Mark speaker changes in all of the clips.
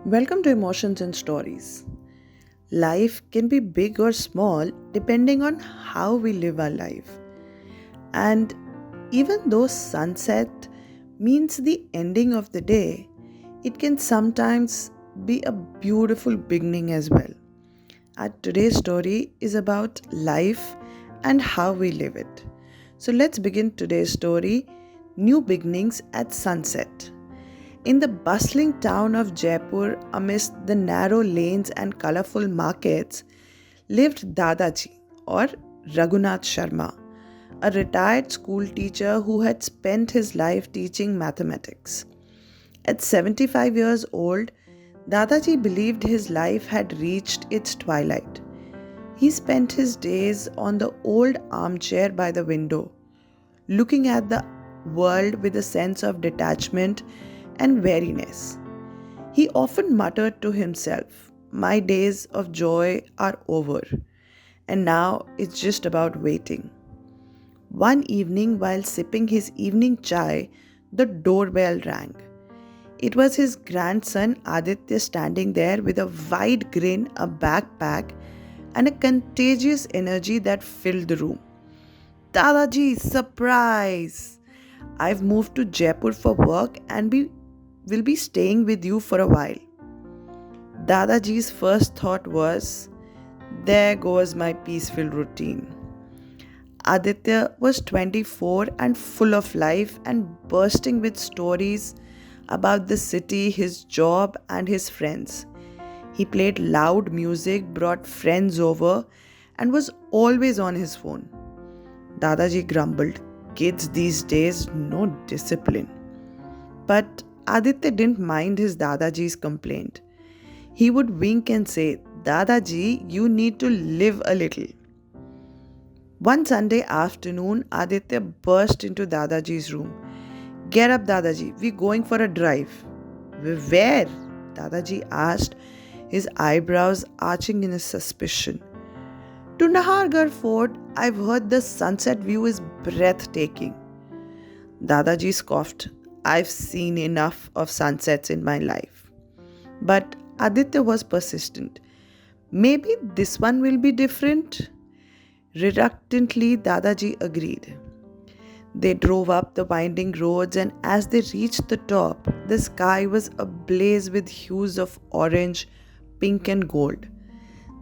Speaker 1: Welcome to Emotions and Stories. Life can be big or small depending on how we live our life. And even though sunset means the ending of the day, it can sometimes be a beautiful beginning as well. Our today's story is about life and how we live it. So let's begin today's story, New Beginnings at Sunset. In the bustling town of Jaipur, amidst the narrow lanes and colorful markets, lived Dadaji or Raghunath Sharma, a retired school teacher who had spent his life teaching mathematics. At 75 years old, Dadaji believed his life had reached its twilight. He spent his days on the old armchair by the window, looking at the world with a sense of detachment and weariness. He often muttered to himself, "My days of joy are over, and now it's just about waiting." One evening, while sipping his evening chai, the doorbell rang. It was his grandson Aditya standing there with a wide grin, a backpack, and a contagious energy that filled the room. "Dadaji, surprise! I've moved to Jaipur for work and will be staying with you for a while." Dadaji's first thought was, there goes my peaceful routine. Aditya was 24 and full of life and bursting with stories about the city, his job, and his friends. He played loud music, brought friends over, and was always on his phone. Dadaji grumbled, "Kids these days, no discipline." But Aditya didn't mind his Dadaji's complaint. He would wink and say, "Dadaji, you need to live a little." One Sunday afternoon, Aditya burst into Dadaji's room. "Get up, Dadaji, we're going for a drive." "Where?" Dadaji asked, his eyebrows arching in his suspicion. "To Nahargarh Fort. I've heard the sunset view is breathtaking." Dadaji scoffed. "I've seen enough of sunsets in my life." But Aditya was persistent. "Maybe this one will be different." Reluctantly, Dadaji agreed. They drove up the winding roads, and as they reached the top, the sky was ablaze with hues of orange, pink, and gold.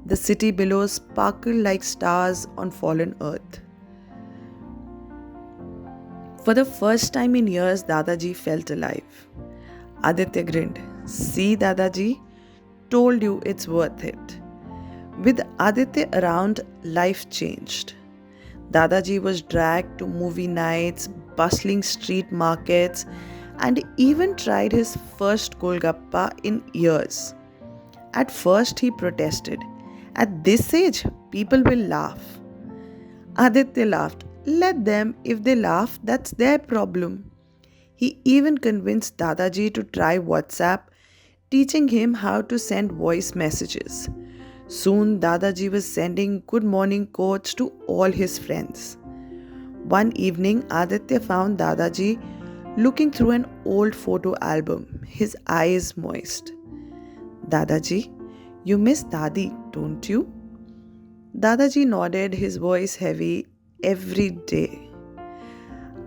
Speaker 1: The city below sparkled like stars on fallen earth. For the first time in years, Dadaji felt alive. Aditya grinned. "See, Dadaji, told you it's worth it." With Aditya around, life changed. Dadaji was dragged to movie nights, bustling street markets, and even tried his first Golgappa in years. At first, he protested. "At this age, people will laugh." Aditya laughed. "Let them. If they laugh, that's their problem." He even convinced Dadaji to try WhatsApp, teaching him how to send voice messages. Soon, Dadaji was sending good morning quotes to all his friends. One evening, Aditya found Dadaji looking through an old photo album, his eyes moist. "Dadaji, you miss Dadi, don't you?" Dadaji nodded, his voice heavy. "Every day."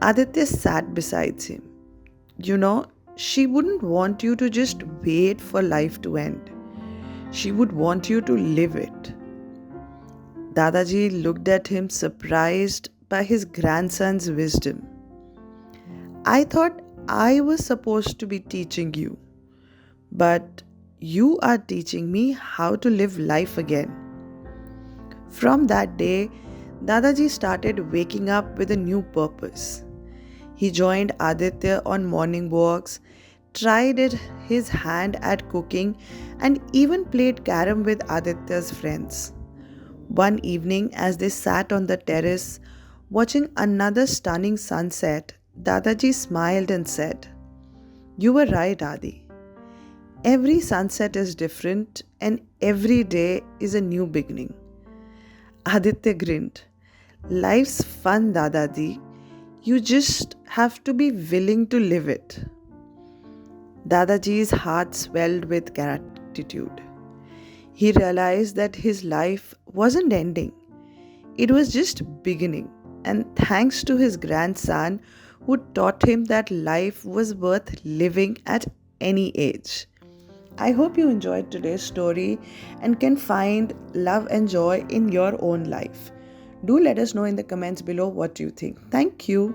Speaker 1: Aditya sat beside him. "You know, she wouldn't want you to just wait for life to end. She would want you to live it." Dadaji looked at him, surprised by his grandson's wisdom. "I thought I was supposed to be teaching you, but you are teaching me how to live life again." From that day, Dadaji started waking up with a new purpose. He joined Aditya on morning walks, tried his hand at cooking, and even played carom with Aditya's friends. One evening, as they sat on the terrace watching another stunning sunset, Dadaji smiled and said, "You were right, Adi. Every sunset is different, and every day is a new beginning." Aditya grinned. "Life's fun, Dadaji. You just have to be willing to live it." Dadaji's heart swelled with gratitude. He realized that his life wasn't ending, it was just beginning. And thanks to his grandson, who taught him that life was worth living at any age. I hope you enjoyed today's story and can find love and joy in your own life. Do let us know in the comments below what you think. Thank you.